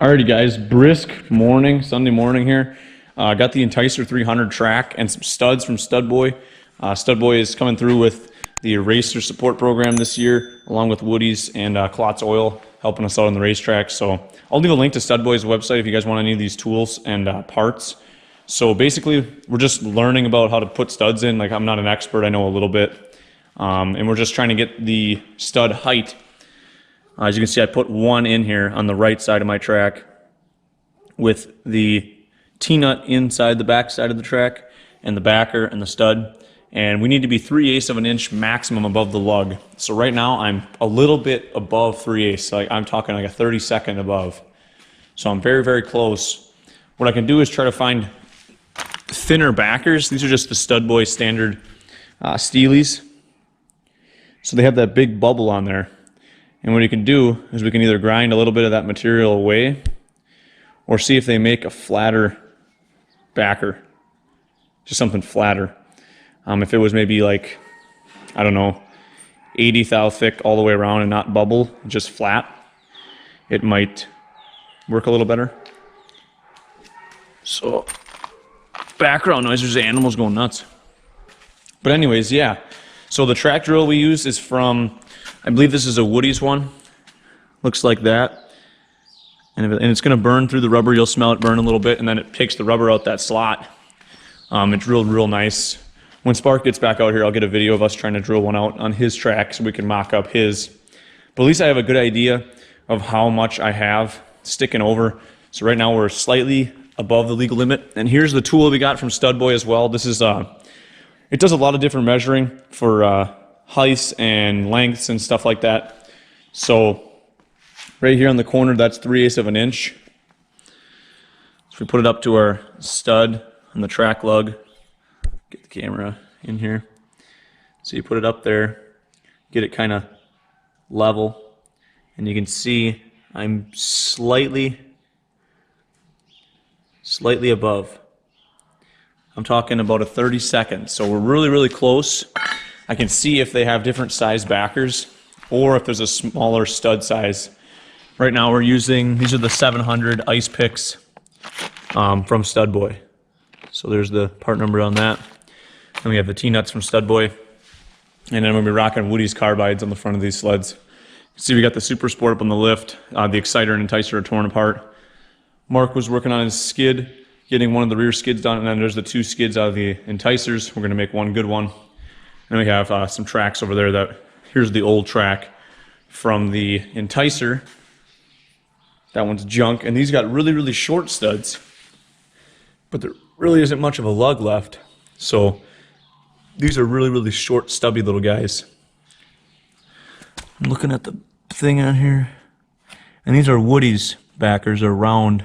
Alrighty guys, brisk morning, Sunday morning here. Got the Enticer 300 track and some studs from Studboy. Studboy is coming through with the Racer support program this year, along with Woody's and Klotz Oil helping us out on the racetrack. So I'll leave a link to Studboy's website if you guys want any of these tools and parts. So basically, we're just learning about how to put studs in. Like, I'm not an expert, I know a little bit. And we're just trying to get the stud height. As you can see, I put one in here on the right side of my track with the T-nut inside the back side of the track and the backer and the stud. And we need to be 3/8 of an inch maximum above the lug. So right now I'm a little bit above 3/8. Like, I'm talking like a 32nd above. So I'm very, very close. What I can do is try to find thinner backers. These are just the Studboy standard Steelies. So they have that big bubble on there. And what you can do is we can either grind a little bit of that material away or see if they make a flatter backer, just something flatter. If it was maybe like, I don't know, 80 thou thick all the way around and not bubble, just flat, it might work a little better. So, background noise, there's animals going nuts. But anyways, yeah. So the track drill we use is from, I believe this is a Woody's one. Looks like that. And it's going to burn through the rubber. You'll smell it burn a little bit, and then it takes the rubber out that slot. It's drilled real nice. When Spark gets back out here, I'll get a video of us trying to drill one out on his track so we can mock up his. But at least I have a good idea of how much I have sticking over. So right now we're slightly above the legal limit. And here's the tool we got from Studboy as well. This is, it does a lot of different measuring for heights and lengths and stuff like that. So right here on the corner, that's 3/8 of an inch. So we put it up to our stud on the track lug. Get the camera in here. So you put it up there, get it kind of level, and you can see I'm slightly above. I'm talking about a 32nd. So we're really, really close. I can see if they have different size backers or if there's a smaller stud size. Right now we're using, these are the 700 ice picks from Studboy. So there's the part number on that. And we have the T-nuts from Studboy. And then we'll be rocking Woody's carbides on the front of these sleds. See, we got the Super Sport up on the lift. The Exciter and Enticer are torn apart. Mark was working on his skid, getting one of the rear skids done, and then there's the two skids out of the Enticers. We're going to make one good one. And we have some tracks over there that, here's the old track from the Enticer. That one's junk, and these got really, really short studs, but there really isn't much of a lug left. So these are really, really short, stubby little guys. I'm looking at the thing on here, and these are Woody's backers. They're round,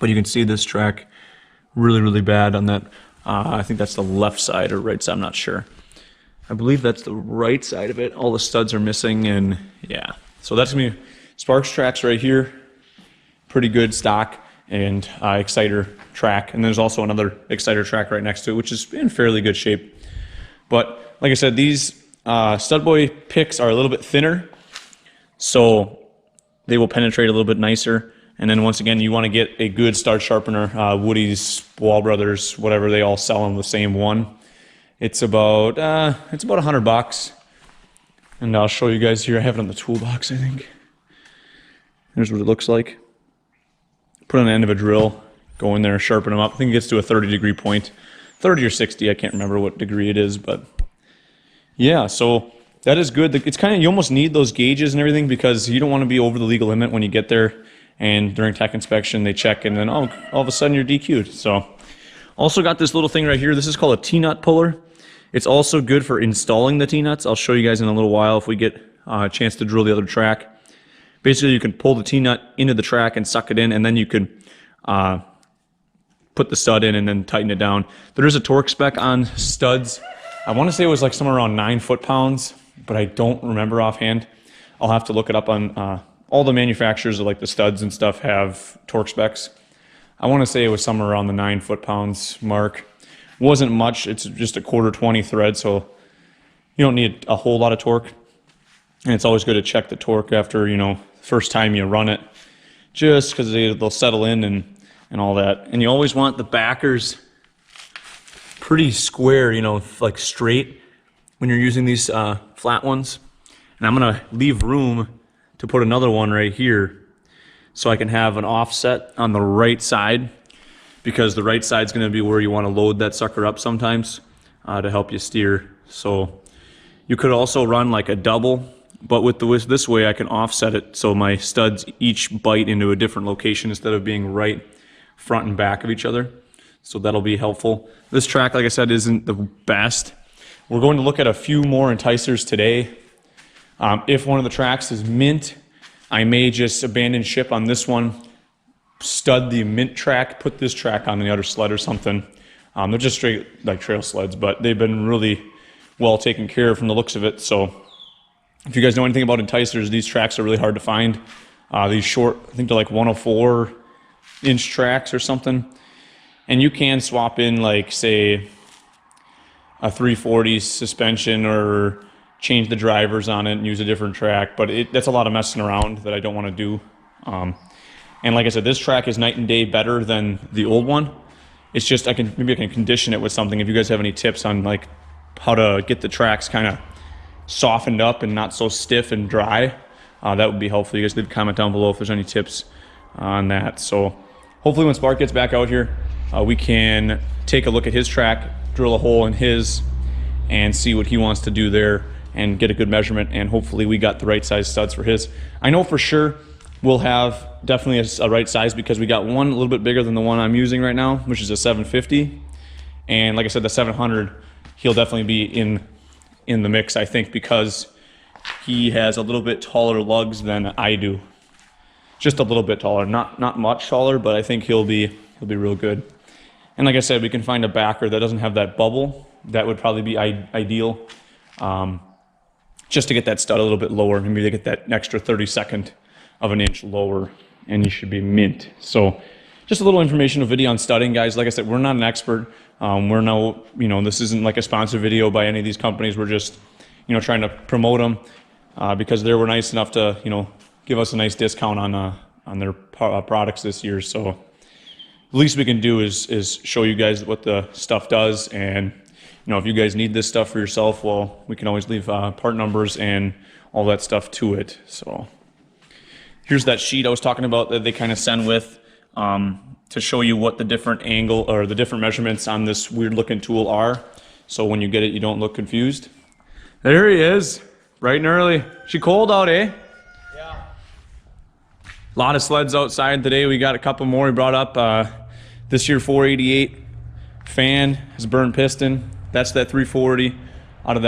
but you can see this track really, really bad on that. I think that's the left side or right side, I'm not sure. I believe that's the right side of it. All the studs are missing, and yeah. So that's gonna be Sparks tracks right here. Pretty good stock and Exciter track. And there's also another Exciter track right next to it, which is in fairly good shape. But like I said, these Studboy picks are a little bit thinner, so they will penetrate a little bit nicer. And then once again, you want to get a good stud sharpener. Woody's, Wall Brothers, whatever, they all sell them the same one. It's about $100. And I'll show you guys here. I have it on the toolbox, I think. Here's what it looks like. Put on the end of a drill, go in there, sharpen them up. I think it gets to a 30-degree point. 30 or 60, I can't remember what degree it is, but yeah, so that is good. It's kind of, you almost need those gauges and everything because you don't want to be over the legal limit when you get there, and during tech inspection they check, and then all of a sudden you're DQ'd. So also got this little thing right here. This is called a T-nut puller. It's also good for installing the T-nuts. I'll show you guys in a little while if we get a chance to drill the other track. Basically, you can pull the T-nut into the track and suck it in, and then you could put the stud in and then tighten it down. There is a torque spec on studs. I want to say it was like somewhere around 9 foot-pounds, but I don't remember offhand. I'll have to look it up on all the manufacturers of like the studs and stuff have torque specs. I want to say it was somewhere around the 9 foot-pounds mark. Wasn't much. It's just a 1/4-20 thread, so you don't need a whole lot of torque. And it's always good to check the torque after, you know, first time you run it. just because they'll settle in and all that. And you always want the backers pretty square, you know, like straight when you're using these flat ones. And I'm gonna leave room to put another one right here so I can have an offset on the right side, because the right side's gonna be where you wanna load that sucker up sometimes to help you steer. So you could also run like a double, but with this way I can offset it so my studs each bite into a different location instead of being right front and back of each other. So that'll be helpful. This track, like I said, isn't the best. We're going to look at a few more enticers today. If one of the tracks is mint, I may just abandon ship on this one, stud the mint track, put this track on the other sled or something. They're just straight like trail sleds, but they've been really well taken care of from the looks of it. So if you guys know anything about enticers, these tracks are really hard to find. These short, I think they're like 104-inch tracks or something. And you can swap in like, say, a 340 suspension or change the drivers on it and use a different track, but that's a lot of messing around that I don't want to do. And like I said, this track is night and day better than the old one. It's just maybe I can condition it with something. If you guys have any tips on like how to get the tracks kind of softened up and not so stiff and dry, that would be helpful. You guys leave a comment down below if there's any tips on that. So hopefully when Spark gets back out here, we can take a look at his track, drill a hole in his, and see what he wants to do there and get a good measurement, and hopefully we got the right size studs for his. I know for sure we'll have definitely a right size, because we got one a little bit bigger than the one I'm using right now, which is a 750. And like I said, the 700, he'll definitely be in the mix, I think, because he has a little bit taller lugs than I do. Just a little bit taller, not much taller, but I think he'll be real good. And like I said, we can find a backer that doesn't have that bubble. That would probably be ideal, just to get that stud a little bit lower. Maybe they get that extra 32nd of an inch lower, and you should be mint. So just a little informational video on studding, guys. Like I said, we're not an expert. This isn't like a sponsored video by any of these companies. We're just, trying to promote them because they were nice enough to, give us a nice discount on their products this year. So the least we can do is show you guys what the stuff does. And, if you guys need this stuff for yourself, well, we can always leave part numbers and all that stuff to it. So here's that sheet I was talking about that they kind of send with to show you what the different angle or the different measurements on this weird looking tool are. So when you get it, you don't look confused. There he is, bright and early. She cold out, eh? Yeah. A lot of sleds outside today. We got a couple more we brought up. This year 488 fan has burned piston. That's that 340 out of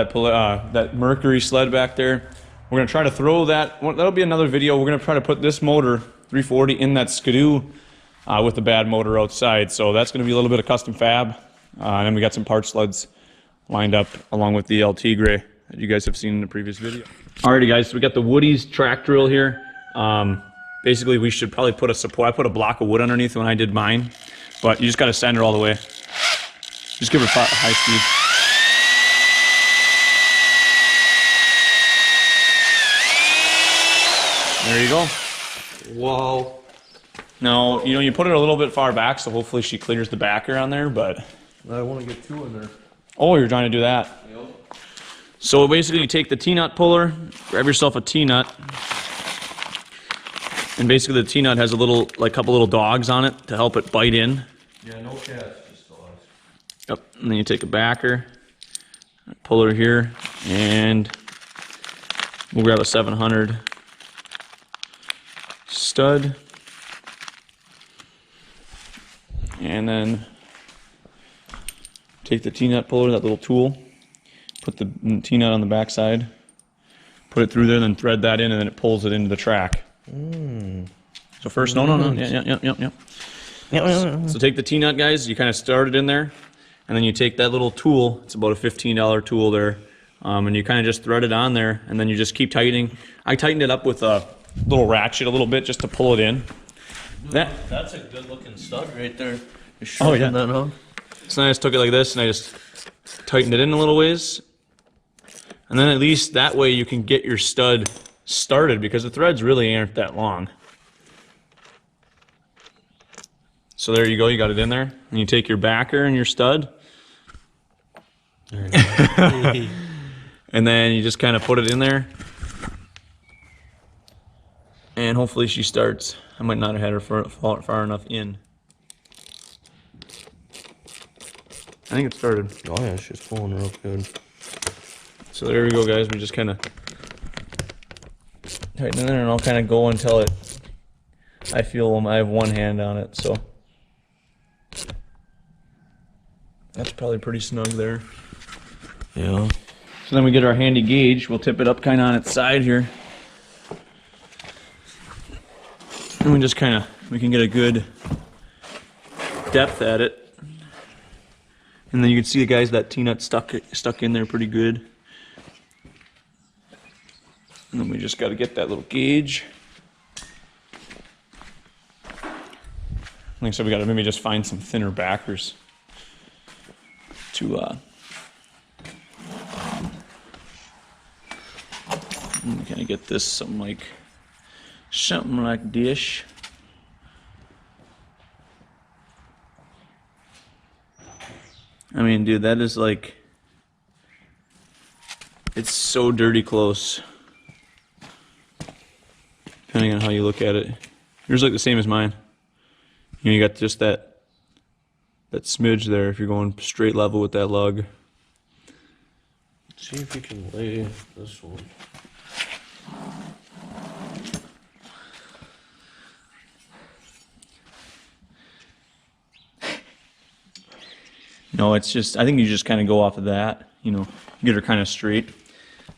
that Mercury sled back there. We're gonna try to throw that. That'll be another video. We're gonna try to put this motor 340 in that Skidoo with the bad motor outside. So that's gonna be a little bit of custom fab. And then we got some part sleds lined up along with the LT Gray that you guys have seen in the previous video. Alrighty guys, so we got the Woody's track drill here. Basically we should probably put I put a block of wood underneath when I did mine, but you just gotta send her all the way. Just give her high speed. There you go. Whoa. Now, you put it a little bit far back, so hopefully she clears the backer on there, but... I want to get two in there. Oh, you're trying to do that. Yep. So basically you take the T-nut puller, grab yourself a T-nut, and basically the T-nut has a couple little dogs on it to help it bite in. Yeah, no cats, just dogs. Yep, and then you take a backer, puller here, and we'll grab a 700 stud, and then take the T-nut puller, that little tool, put the T-nut on the back side, put it through there, then thread that in, and then it pulls it into the track. So first, no, yeah. So take the T-nut, guys, you kind of start it in there, and then you take that little tool, it's about a $15 tool there, and you kind of just thread it on there, and then you just keep tightening. I tightened it up with a little ratchet a little bit just to pull it in. That's a good looking stud right there. Oh yeah. That on. So I just took it like this and I just tightened it in a little ways. And then at least that way you can get your stud started, because the threads really aren't that long. So there you go, you got it in there. And you take your backer and your stud. There you go. And then you just kind of put it in there. And hopefully she starts. I might not have had her far enough in. I think it started. Oh yeah, she's pulling real good. So there we go, guys. We just kind of tighten it in there, and I'll kind of go until it. I feel I have one hand on it, so that's probably pretty snug there. Yeah. So then we get our handy gauge. We'll tip it up kind of on its side here, and we just kind of we can get a good depth at it. And then you can see the guys that T-nut stuck in there pretty good. And then we just got to get that little gauge. Like I said, we got to maybe just find some thinner backers to kind of get this something like this. I mean, dude, that is like, it's so dirty close. Depending on how you look at it. Yours like the same as mine. You know, you got just that smidge there if you're going straight level with that lug. Let's see if you can lay this one. No, it's just, I think you just kind of go off of that, you know, get her kind of straight.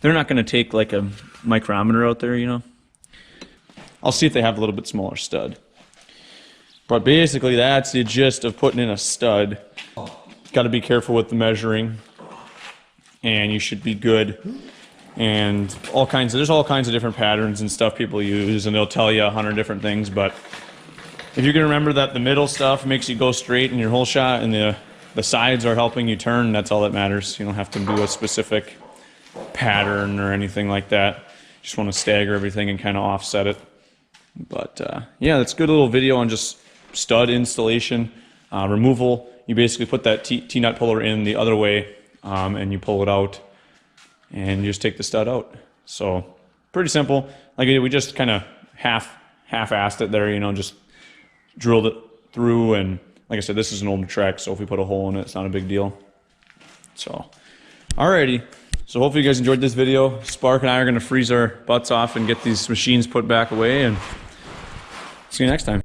They're not going to take like a micrometer out there, you know. I'll see if they have a little bit smaller stud. But basically that's the gist of putting in a stud. Got to be careful with the measuring, and you should be good. And there's all kinds of different patterns and stuff people use, and they'll tell you 100 different things, but if you can remember that the middle stuff makes you go straight in your whole shot, and the sides are helping you turn, that's all that matters. You don't have to do a specific pattern or anything like that. You just want to stagger everything and kind of offset it. But yeah, that's a good little video on just stud installation, removal. You basically put that T-nut puller in the other way, and you pull it out, and you just take the stud out. So pretty simple. Like we just kind of half-assed it there, you know, just drilled it through, and like I said, this is an older Trek, so if we put a hole in it, it's not a big deal. So, alrighty. So hopefully you guys enjoyed this video. Spark and I are going to freeze our butts off and get these machines put back away, and see you next time.